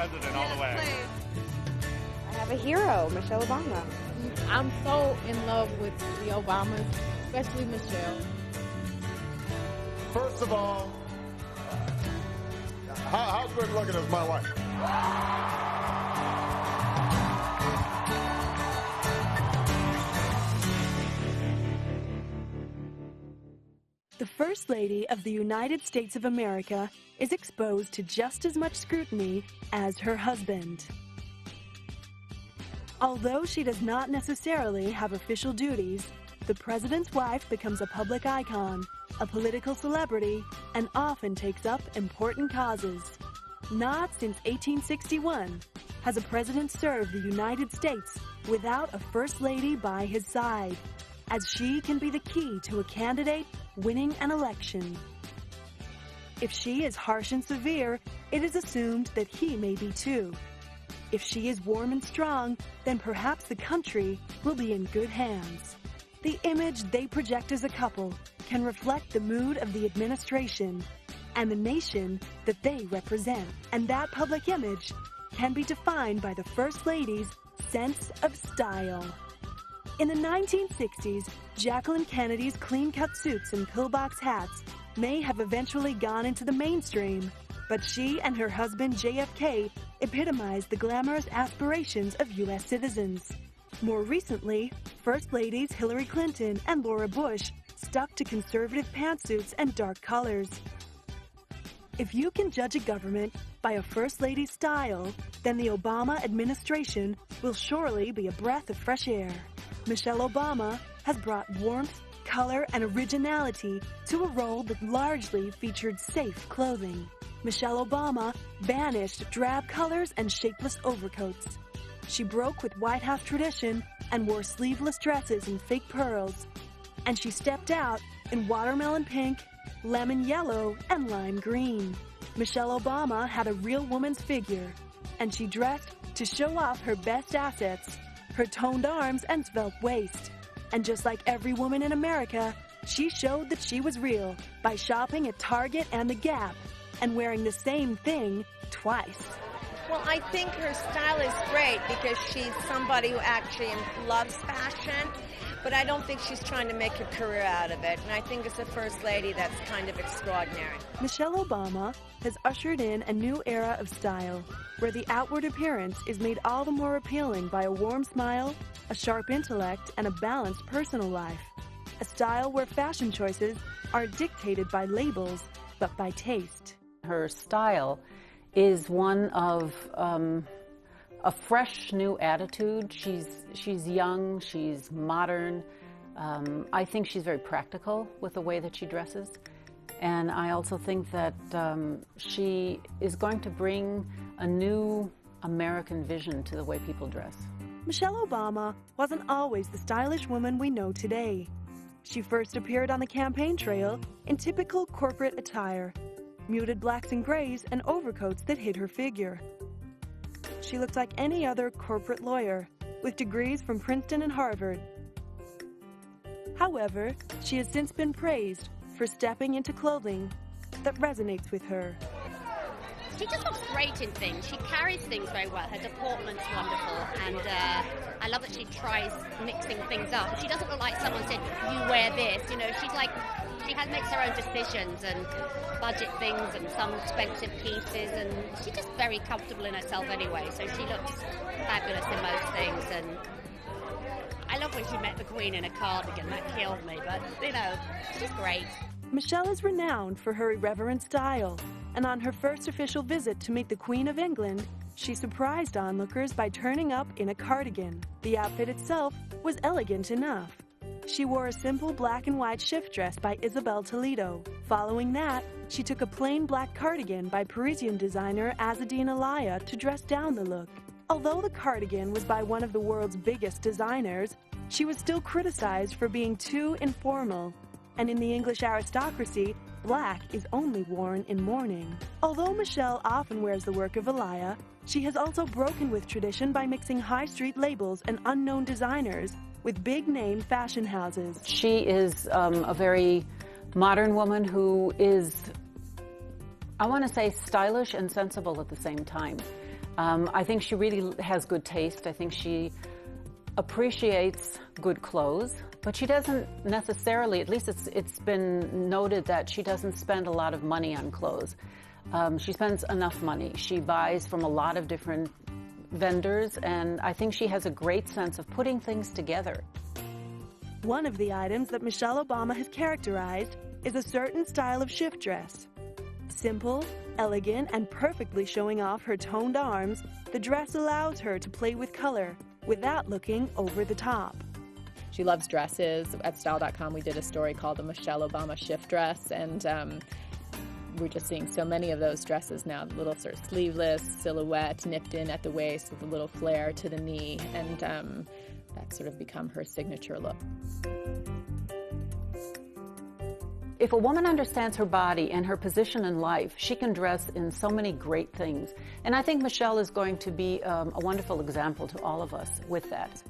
president all the way. I have a hero, Michelle Obama. I'm so in love with the Obamas, especially Michelle. First of all, how good looking is my wife? The First Lady of the United States of America is exposed to just as much scrutiny as her husband. Although she does not necessarily have official duties, the president's wife becomes a public icon, a political celebrity, and often takes up important causes. Not since 1861 has a president served the United States without a First Lady by his side, as she can be the key to a candidate winning an election. If she is harsh and severe, it is assumed that he may be too. If she is warm and strong, then perhaps the country will be in good hands. The image they project as a couple can reflect the mood of the administration and the nation that they represent. And that public image can be defined by the First Lady's sense of style. In the 1960s, Jacqueline Kennedy's clean-cut suits and pillbox hats may have eventually gone into the mainstream, but she and her husband JFK epitomized the glamorous aspirations of U.S. citizens. More recently, First Ladies Hillary Clinton and Laura Bush stuck to conservative pantsuits and dark colors. If you can judge a government by a First Lady's style, then the Obama administration will surely be a breath of fresh air. Michelle Obama has brought warmth, color, and originality to a role that largely featured safe clothing. Michelle Obama banished drab colors and shapeless overcoats. She broke with White House tradition and wore sleeveless dresses and fake pearls. And she stepped out in watermelon pink, lemon yellow, and lime green. Michelle Obama had a real woman's figure, and she dressed to show off her best assets, her toned arms and svelte waist. And just like every woman in America, she showed that she was real by shopping at Target and The Gap and wearing the same thing twice. Well, I think her style is great because she's somebody who actually loves fashion, but I don't think she's trying to make a career out of it. And I think as a First Lady, that's kind of extraordinary. Michelle Obama has ushered in a new era of style, where the outward appearance is made all the more appealing by a warm smile, a sharp intellect, and a balanced personal life. A style where fashion choices aren't dictated by labels, but by taste. Her style is one of a fresh new attitude. She's young, she's modern. I think she's very practical with the way that she dresses. And I also think that she is going to bring a new American vision to the way people dress. Michelle Obama wasn't always the stylish woman we know today. She first appeared on the campaign trail in typical corporate attire, muted blacks and grays, and overcoats that hid her figure. She looked like any other corporate lawyer, with degrees from Princeton and Harvard. However, she has since been praised for stepping into clothing that resonates with her. She just looks great in things. She carries things very well. Her deportment's wonderful, and I love that she tries mixing things up. She doesn't look like someone said, "You wear this." You know, she's like, makes her own decisions and budget things and some expensive pieces, and she's just very comfortable in herself anyway. So she looks fabulous in most things, and I love when she met the Queen in a cardigan. That killed me, but you know, she's great. Michelle is renowned for her irreverent style, and on her first official visit to meet the Queen of England, she surprised onlookers by turning up in a cardigan. The outfit itself was elegant enough. She wore a simple black and white shift dress by Isabel Toledo. Following that, she took a plain black cardigan by Parisian designer Azzedine Alaïa to dress down the look. Although the cardigan was by one of the world's biggest designers, she was still criticized for being too informal. And in the English aristocracy, black is only worn in mourning. Although Michelle often wears the work of Alaïa, she has also broken with tradition by mixing high street labels and unknown designers with big-name fashion houses. She is a very modern woman who is, I want to say, stylish and sensible at the same time. I think she really has good taste. I think she appreciates good clothes, but she doesn't necessarily, at least it's been noted that she doesn't spend a lot of money on clothes. She spends enough money. She buys from a lot of different vendors, and I think she has a great sense of putting things together. One of the items that Michelle Obama has characterized is a certain style of shift dress. Simple, elegant, and perfectly showing off her toned arms, the dress allows her to play with color without looking over the top. She loves dresses. At Style.com, we did a story called the Michelle Obama shift dress, and we're just seeing so many of those dresses now. Little sort of sleeveless, silhouette, nipped in at the waist with a little flare to the knee, and that's sort of become her signature look. If a woman understands her body and her position in life, she can dress in so many great things. And I think Michelle is going to be a wonderful example to all of us with that.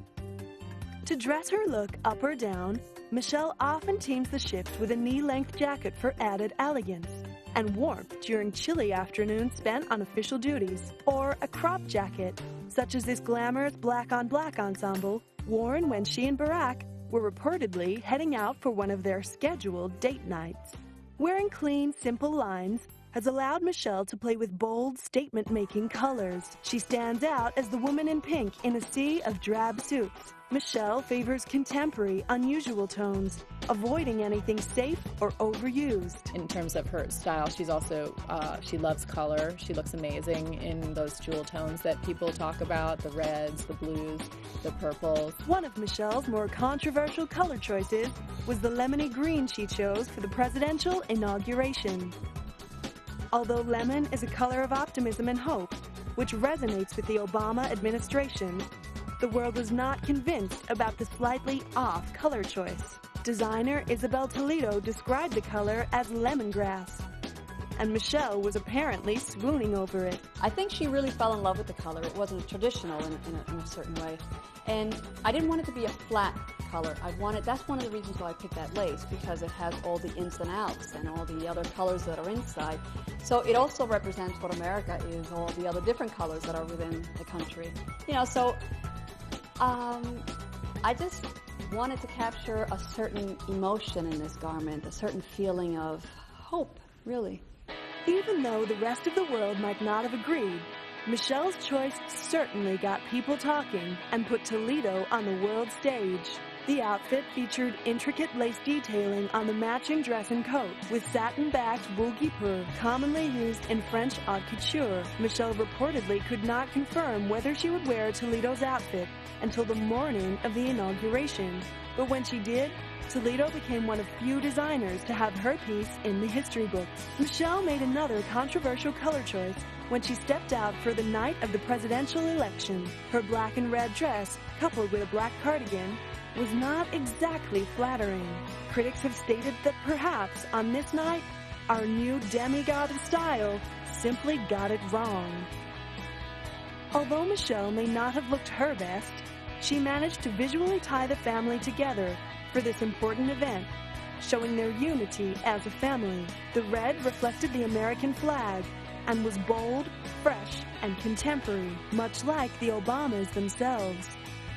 To dress her look up or down, Michelle often teams the shift with a knee-length jacket for added elegance and warmth during chilly afternoons spent on official duties, or a crop jacket, such as this glamorous black-on-black ensemble worn when she and Barack were reportedly heading out for one of their scheduled date nights. Wearing clean, simple lines has allowed Michelle to play with bold, statement-making colors. She stands out as the woman in pink in a sea of drab suits. Michelle favors contemporary, unusual tones, avoiding anything safe or overused. In terms of her style, she's also, she loves color. She looks amazing in those jewel tones that people talk about, the reds, the blues, the purples. One of Michelle's more controversial color choices was the lemony green she chose for the presidential inauguration. Although lemon is a color of optimism and hope, which resonates with the Obama administration, the world was not convinced about the slightly off color choice. Designer Isabel Toledo described the color as lemongrass, and Michelle was apparently swooning over it. I think she really fell in love with the color. It wasn't traditional in a certain way. And I didn't want it to be a flat color. That's one of the reasons why I picked that lace, because it has all the ins and outs and all the other colors that are inside. So it also represents what America is, all the other different colors that are within the country. You know, so I just wanted to capture a certain emotion in this garment, a certain feeling of hope, really. Even though the rest of the world might not have agreed, Michelle's choice certainly got people talking and put Toledo on the world stage. The outfit featured intricate lace detailing on the matching dress and coat, with satin-backed wool guipure, commonly used in French haute couture. Michelle reportedly could not confirm whether she would wear Toledo's outfit until the morning of the inauguration. But when she did, Toledo became one of few designers to have her piece in the history books. Michelle made another controversial color choice when she stepped out for the night of the presidential election. Her black and red dress, coupled with a black cardigan, was not exactly flattering. Critics have stated that perhaps on this night, our new demigod of style simply got it wrong. Although Michelle may not have looked her best, she managed to visually tie the family together for this important event, showing their unity as a family. The red reflected the American flag and was bold, fresh, and contemporary, much like the Obamas themselves.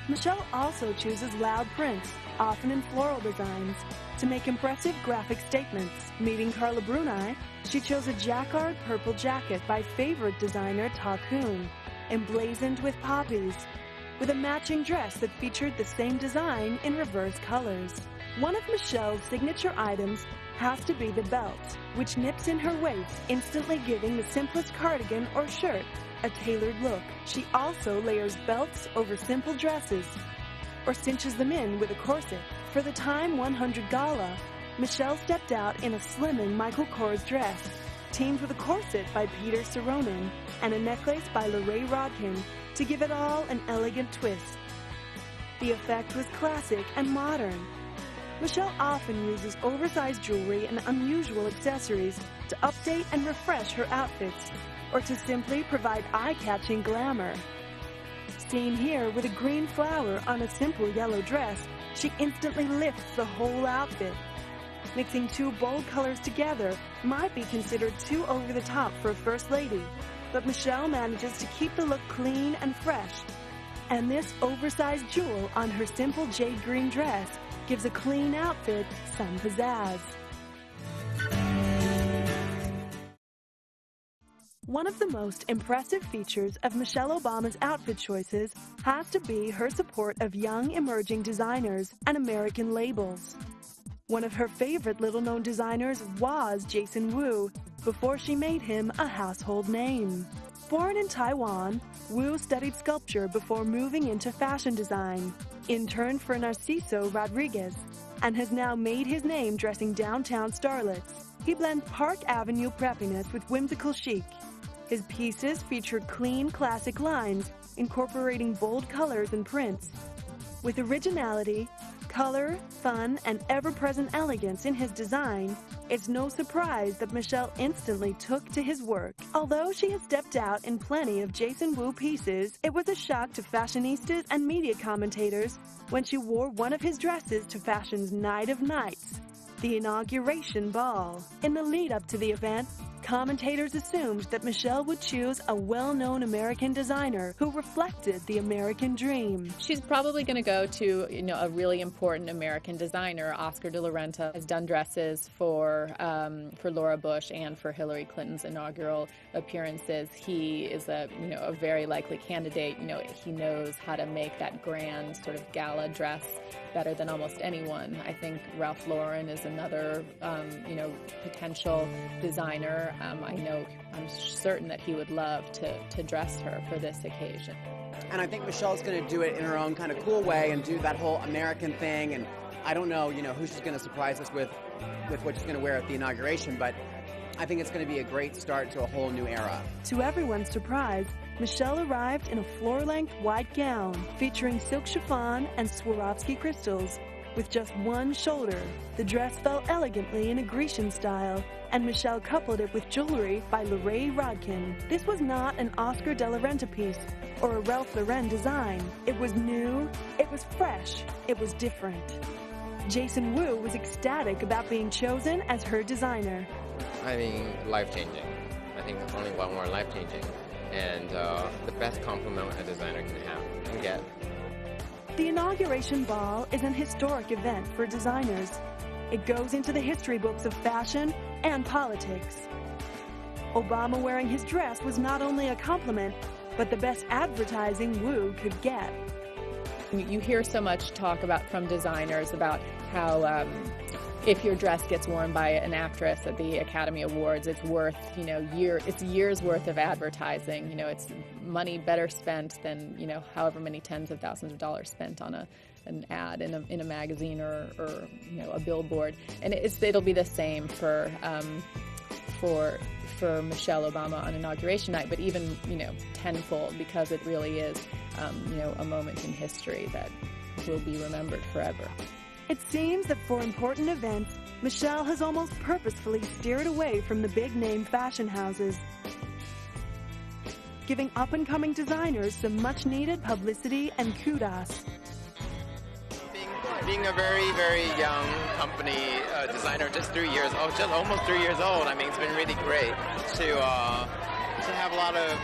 Michelle also chooses loud prints, often in floral designs, to make impressive graphic statements. Meeting Carla Bruni, she chose a jacquard purple jacket by favorite designer Ta Kun, emblazoned with poppies, with a matching dress that featured the same design in reverse colors. One of Michelle's signature items has to be the belt, which nips in her waist, instantly giving the simplest cardigan or shirt a tailored look. She also layers belts over simple dresses or cinches them in with a corset. For the Time 100 Gala, Michelle stepped out in a slimming Michael Kors dress, teamed with a corset by Peter Saronin and a necklace by Lorraine Rodkin to give it all an elegant twist. The effect was classic and modern. Michelle often uses oversized jewelry and unusual accessories to update and refresh her outfits, or to simply provide eye-catching glamour. Seen here with a green flower on a simple yellow dress, she instantly lifts the whole outfit. Mixing two bold colors together might be considered too over the top for a first lady, but Michelle manages to keep the look clean and fresh. And this oversized jewel on her simple jade green dress gives a clean outfit some pizzazz. One of the most impressive features of Michelle Obama's outfit choices has to be her support of young emerging designers and American labels. One of her favorite little-known designers was Jason Wu before she made him a household name. Born in Taiwan, Wu studied sculpture before moving into fashion design, interned for Narciso Rodriguez, and has now made his name dressing downtown starlets. He blends Park Avenue preppiness with whimsical chic. His pieces feature clean, classic lines, incorporating bold colors and prints. With originality, color, fun, and ever-present elegance in his design, it's no surprise that Michelle instantly took to his work. Although she has stepped out in plenty of Jason Wu pieces, it was a shock to fashionistas and media commentators when she wore one of his dresses to fashion's Night of Nights, the inauguration ball. In the lead-up to the event, commentators assumed that Michelle would choose a well-known American designer who reflected the American dream. She's probably going to go to, a really important American designer. Oscar de la Renta has done dresses for Laura Bush and for Hillary Clinton's inaugural appearances. He is a very likely candidate. He knows how to make that grand sort of gala dress better than almost anyone. I think Ralph Lauren is another, potential designer. I'm certain that he would love to dress her for this occasion. And I think Michelle's going to do it in her own kind of cool way and do that whole American thing. And I don't know, who she's going to surprise us with what she's going to wear at the inauguration, but I think it's going to be a great start to a whole new era. To everyone's surprise, Michelle arrived in a floor-length white gown featuring silk chiffon and Swarovski crystals. With just one shoulder, the dress fell elegantly in a Grecian style, and Michelle coupled it with jewelry by Lorraine Rodkin. This was not an Oscar de la Renta piece or a Ralph Lauren design. It was new, it was fresh, it was different. Jason Wu was ecstatic about being chosen as her designer. I mean, life-changing. I think only one more life-changing. And the best compliment a designer can get. The inauguration ball is an historic event for designers. It goes into the history books of fashion and politics. Obama wearing his dress was not only a compliment, but the best advertising Wu could get. You hear so much talk from designers about how if your dress gets worn by an actress at the Academy Awards, it's worth, it's years worth of advertising. It's money better spent than, however many tens of thousands of dollars spent on an ad in a magazine or a billboard. And it'll be the same for Michelle Obama on inauguration night, but even, tenfold, because it really is, a moment in history that will be remembered forever. It seems that for important events, Michelle has almost purposefully steered away from the big-name fashion houses, giving up-and-coming designers some much-needed publicity and kudos. Being a very, very young company designer, just almost 3 years old, it's been really great to have a lot of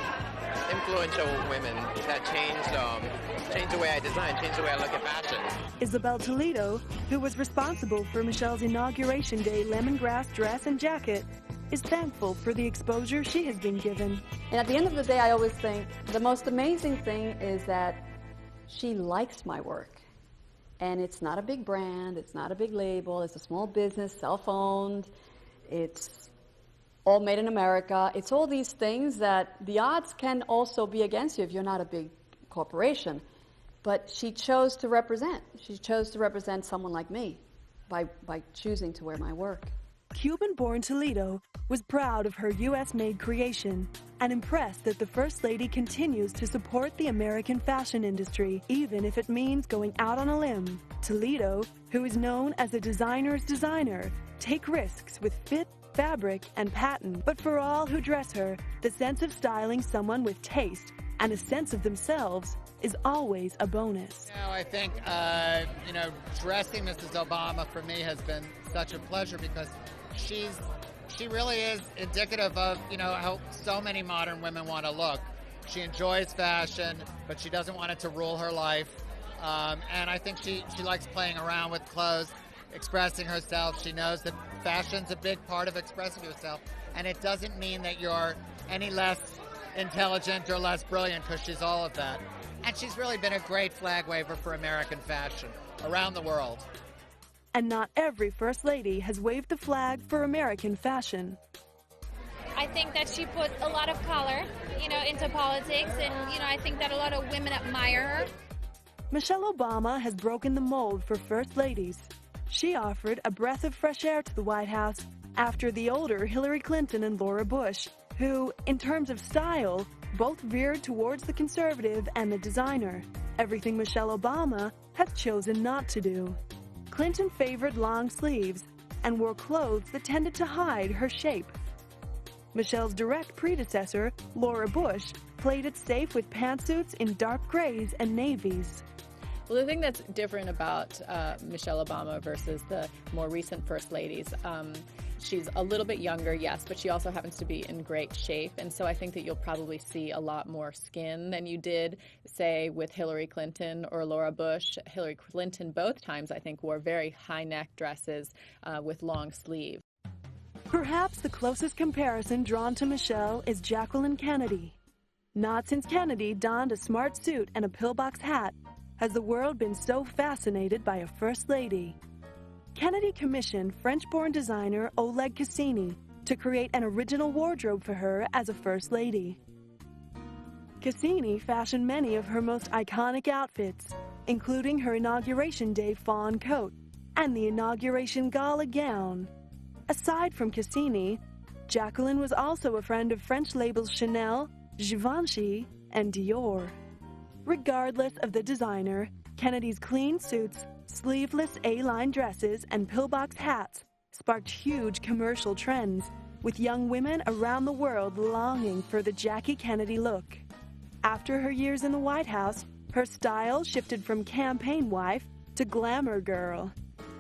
influential women that changed the way I design, changed the way I look at fashion. Isabel Toledo, who was responsible for Michelle's inauguration day lemongrass dress and jacket, is thankful for the exposure she has been given. And at the end of the day, I always think the most amazing thing is that she likes my work. And it's not a big brand, it's not a big label, it's a small business, self-owned, it's all made in America. It's all these things that the odds can also be against you if you're not a big corporation. But she chose to represent. She chose to represent someone like me by choosing to wear my work. Cuban-born Toledo was proud of her U.S.-made creation and impressed that the First Lady continues to support the American fashion industry, even if it means going out on a limb. Toledo, who is known as a designer's designer, takes risks with fit, fabric, and pattern. But for all who dress her, the sense of styling someone with taste and a sense of themselves is always a bonus. I think, dressing Mrs. Obama for me has been such a pleasure because she's she really is indicative of, how so many modern women want to look. She enjoys fashion, but she doesn't want it to rule her life. And I think she likes playing around with clothes, expressing herself. She knows that fashion's a big part of expressing yourself, and it doesn't mean that you're any less intelligent or less brilliant, because she's all of that. And she's really been a great flag waver for American fashion around the world. And not every First Lady has waved the flag for American fashion. I think that she put a lot of color, into politics, and, I think that a lot of women admire her. Michelle Obama has broken the mold for First Ladies. She offered a breath of fresh air to the White House after the older Hillary Clinton and Laura Bush, who, in terms of style, both veered towards the conservative and the designer, everything Michelle Obama has chosen not to do. Clinton favored long sleeves and wore clothes that tended to hide her shape. Michelle's direct predecessor, Laura Bush, played it safe with pantsuits in dark grays and navies. Well, the thing that's different about Michelle Obama versus the more recent First Ladies, she's a little bit younger, yes, but she also happens to be in great shape. And so I think that you'll probably see a lot more skin than you did, say, with Hillary Clinton or Laura Bush. Hillary Clinton both times, I think, wore very high-neck dresses with long sleeves. Perhaps the closest comparison drawn to Michelle is Jacqueline Kennedy. Not since Kennedy donned a smart suit and a pillbox hat has the world been so fascinated by a First Lady. Kennedy commissioned French-born designer Oleg Cassini to create an original wardrobe for her as a First Lady. Cassini fashioned many of her most iconic outfits, including her Inauguration Day fawn coat and the Inauguration Gala gown. Aside from Cassini, Jacqueline was also a friend of French labels Chanel, Givenchy, and Dior. Regardless of the designer, Kennedy's clean suits, sleeveless A-line dresses, and pillbox hats sparked huge commercial trends, with young women around the world longing for the Jackie Kennedy look. After her years in the White House, her style shifted from campaign wife to glamour girl.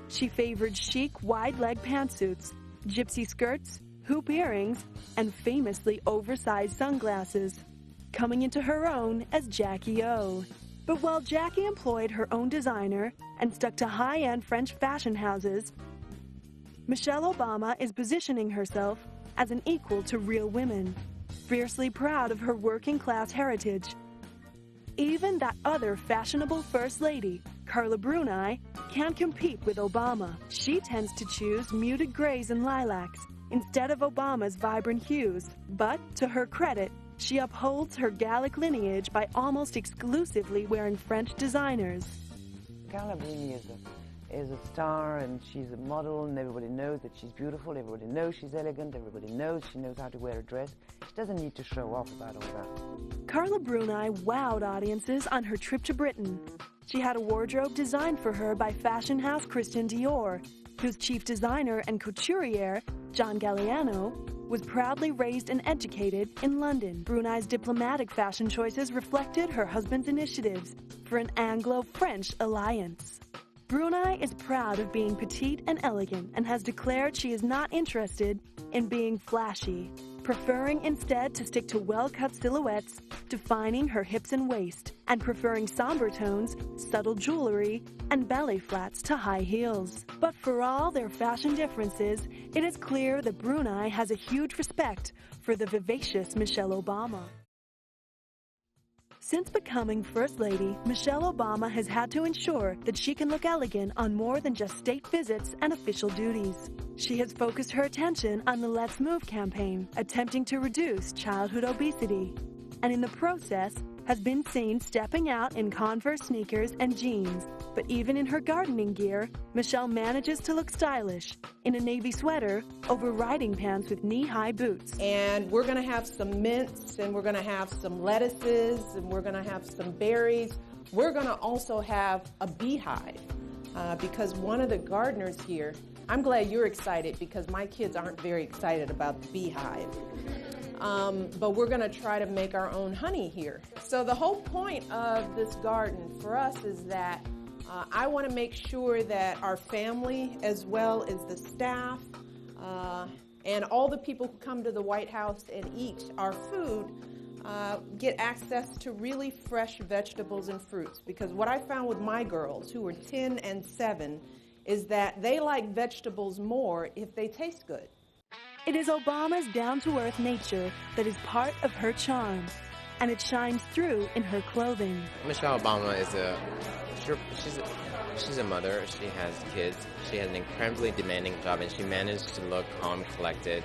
She favored chic, wide-leg pantsuits, gypsy skirts, hoop earrings, and famously oversized sunglasses, coming into her own as Jackie O. But while Jackie employed her own designer and stuck to high-end French fashion houses, Michelle Obama is positioning herself as an equal to real women, fiercely proud of her working-class heritage. Even that other fashionable First Lady, Carla Bruni, can't compete with Obama. She tends to choose muted grays and lilacs instead of Obama's vibrant hues. But, to her credit, she upholds her Gallic lineage by almost exclusively wearing French designers. Carla Bruni is a star, and she's a model, and everybody knows that she's beautiful, everybody knows she's elegant, everybody knows she knows how to wear a dress. She doesn't need to show off about all that. Carla Bruni wowed audiences on her trip to Britain. She had a wardrobe designed for her by fashion house Christian Dior, whose chief designer and couturier, John Galliano, was proudly raised and educated in London. Bruni's diplomatic fashion choices reflected her husband's initiatives for an Anglo-French alliance. Bruni is proud of being petite and elegant and has declared she is not interested in being flashy, preferring instead to stick to well-cut silhouettes, defining her hips and waist, and preferring somber tones, subtle jewelry, and belly flats to high heels. But for all their fashion differences, it is clear that Bruni has a huge respect for the vivacious Michelle Obama. Since becoming First Lady, Michelle Obama has had to ensure that she can look elegant on more than just state visits and official duties. She has focused her attention on the Let's Move campaign, attempting to reduce childhood obesity, and in the process has been seen stepping out in Converse sneakers and jeans. But even in her gardening gear, Michelle manages to look stylish in a navy sweater over riding pants with knee-high boots. And we're going to have some mints, and we're going to have some lettuces, and we're going to have some berries. We're going to also have a beehive because one of the gardeners here, I'm glad you're excited because my kids aren't very excited about the beehive. But we're going to try to make our own honey here. So the whole point of this garden for us is that I want to make sure that our family, as well as the staff, And all the people who come to the White House and eat our food get access to really fresh vegetables and fruits. Because what I found with my girls, who are 10 and 7, is that they like vegetables more if they taste good. It is Obama's down-to-earth nature that is part of her charm, and it shines through in her clothing. Michelle Obama is she's a mother. She has kids. She has an incredibly demanding job, and she managed to look calm, collected,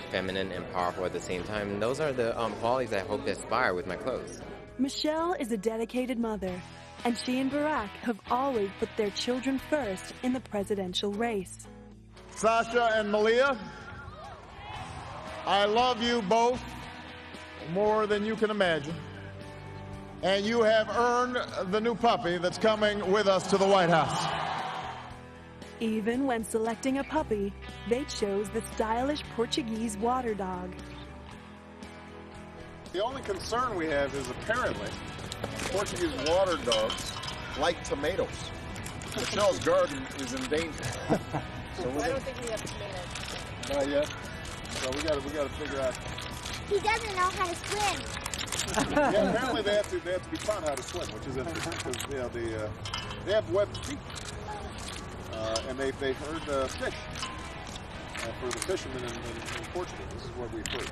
feminine, and powerful at the same time. And those are the qualities I hope to aspire with my clothes. Michelle is a dedicated mother, and she and Barack have always put their children first in the presidential race. Sasha and Malia, I love you both more than you can imagine. And you have earned the new puppy that's coming with us to the White House. Even when selecting a puppy, they chose the stylish Portuguese water dog. The only concern we have is apparently Portuguese water dogs like tomatoes. Michelle's garden is in danger. So I don't think we have tomatoes. Not yet. So we got to figure out. He doesn't know how to swim. Yeah, apparently they have to be taught how to swim, which is interesting because they have webbed feet, and they've earned fish for the fishermen in Portugal. This is what we've heard.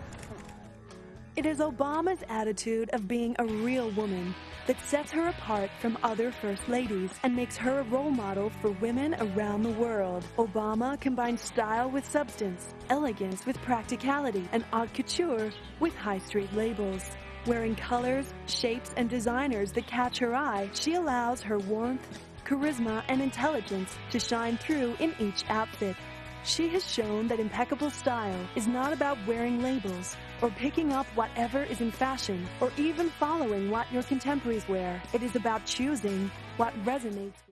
It is Obama's attitude of being a real woman that sets her apart from other first ladies and makes her a role model for women around the world. Obama combines style with substance, elegance with practicality, and haute couture with high street labels. Wearing colors, shapes, and designers that catch her eye, she allows her warmth, charisma, and intelligence to shine through in each outfit. She has shown that impeccable style is not about wearing labels or picking up whatever is in fashion or even following what your contemporaries wear. It is about choosing what resonates.